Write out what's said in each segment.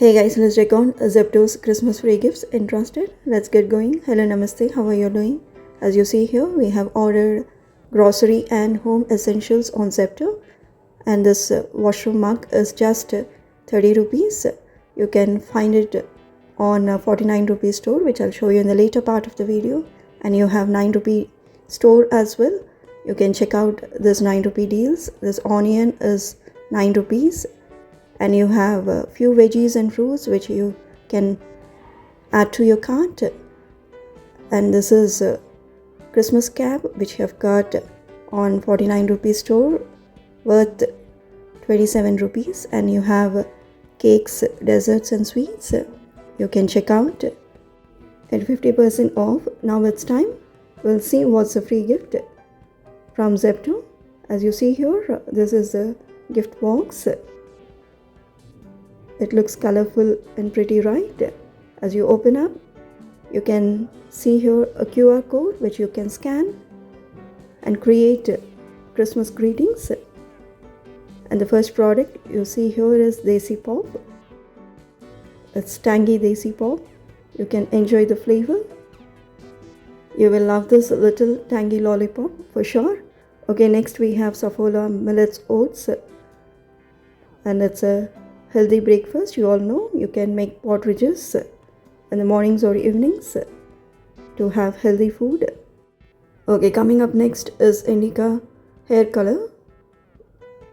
Hey guys, let's check on Zepto's Christmas free gifts. Interested? Let's get going. Hello, namaste. How are you doing? As you see here, we have ordered grocery and home essentials on Zepto, and this washroom mug is just 30 rupees. You can find it on 49 rupee store, which I'll show you in the later part of the video. And you have 9 rupee store as well. You can check out this 9 rupee deals. This onion is 9 rupees. And you have a few veggies and fruits which you can add to your cart. And this is a Christmas cap which you have got on 49 rupees store worth 27 rupees. And you have cakes, desserts and sweets. You can check out at 50% off. Now it's time. We'll see what's the free gift from Zepto. As you see here, this is the gift box. It looks colorful and pretty, right? As you open up, you can see here a QR code which you can scan and create Christmas greetings. And the first product you see here is Desi Pop. It's tangy Desi Pop. You can enjoy the flavor. You will love this little tangy lollipop for sure. Okay, next we have Saffola Millets Oats. And it's a healthy breakfast. You all know you can make porridges in the mornings or evenings to have healthy food. Okay, coming up next is Indica hair color.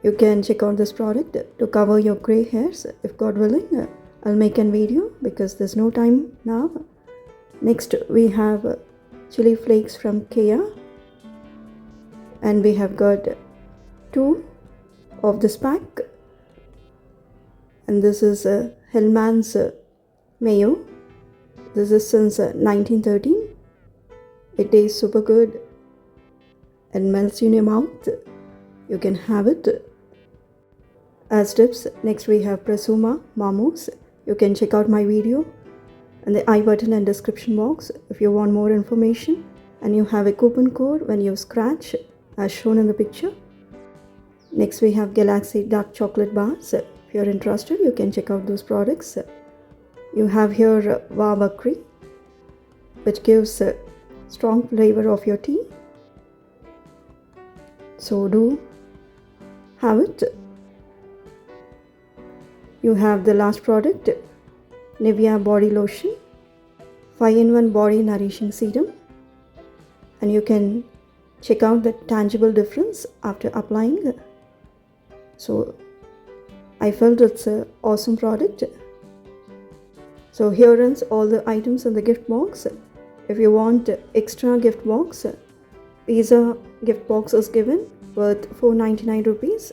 You can check out this product to cover your gray hairs. If God willing, I'll make a video because there's no time now. Next we have chili flakes from Kia, and we have got 2 of this pack. And this is Hellman's mayo. This is since 1913. It tastes super good and melts in your mouth. You can have it as tips. Next we have Presuma Mamos. You can check out my video in the I button and description box if you want more information. And you have a coupon code when you scratch as shown in the picture. Next we have Galaxy Dark Chocolate Bars. If you're interested, you can check out those products. You have here Wa Bakri, which gives a strong flavor of your tea. So do have it. You have the last product, Nivea Body Lotion, 5-in-1 Body Nourishing Serum. And you can check out the tangible difference after applying. So I felt it's an awesome product. So here is all the items in the gift box. If you want extra gift box, pizza gift box is given worth 499 rupees.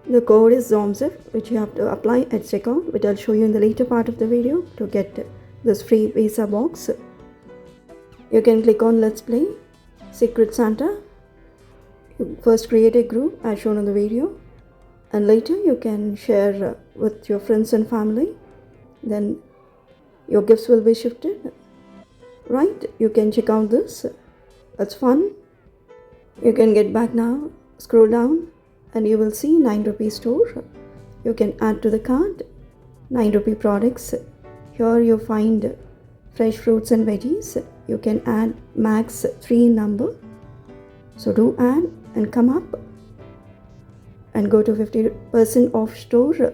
The code is ZOMZIF, which you have to apply at checkout, which I'll show you in the later part of the video to get this free pizza box. You can click on Let's Play Secret Santa. You first create a group as shown in the video, and later you can share with your friends and family. Then your gifts will be shifted. Right? You can check out this. It's fun. You can get back now, scroll down, and you will see 9 rupee store. You can add to the cart 9 rupee products. Here you find fresh fruits and veggies. You can add max 3 in number. So do add and come up and go to 50% off store.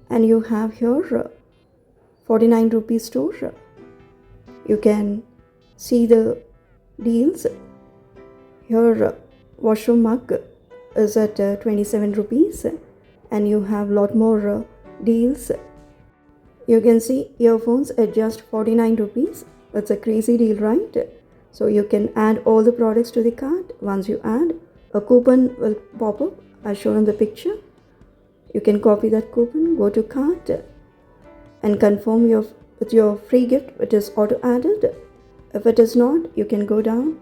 And you have here 49 rupees store. You can see the deals. Here washroom mug is at 27 rupees, and you have lot more deals. You can see earphones at just 49 rupees. That's a crazy deal, right? So you can add all the products to the cart. Once you add, a coupon will pop up as shown in the picture. You can copy that coupon, go to cart and confirm with your free gift, which is auto added. If it is not, you can go down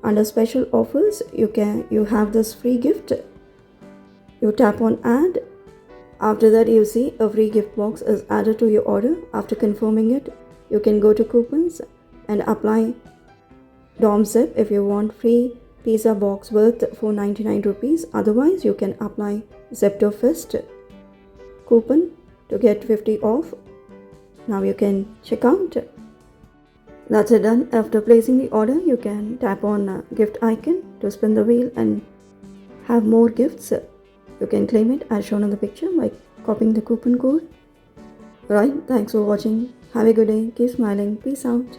under special offers. You have this free gift. You tap on add. After that, you see a free gift box is added to your order. After confirming it, you can go to coupons and apply DOMZIP if you want free pizza box worth 499 rupees. Otherwise, you can apply Zepto Fest coupon to get 50 off. Now you can check out. That's it done. After placing the order, you can tap on gift icon to spin the wheel and have more gifts. You can claim it as shown on the picture by copying the coupon code. Right, thanks for watching. Have a good day. Keep smiling. Peace out.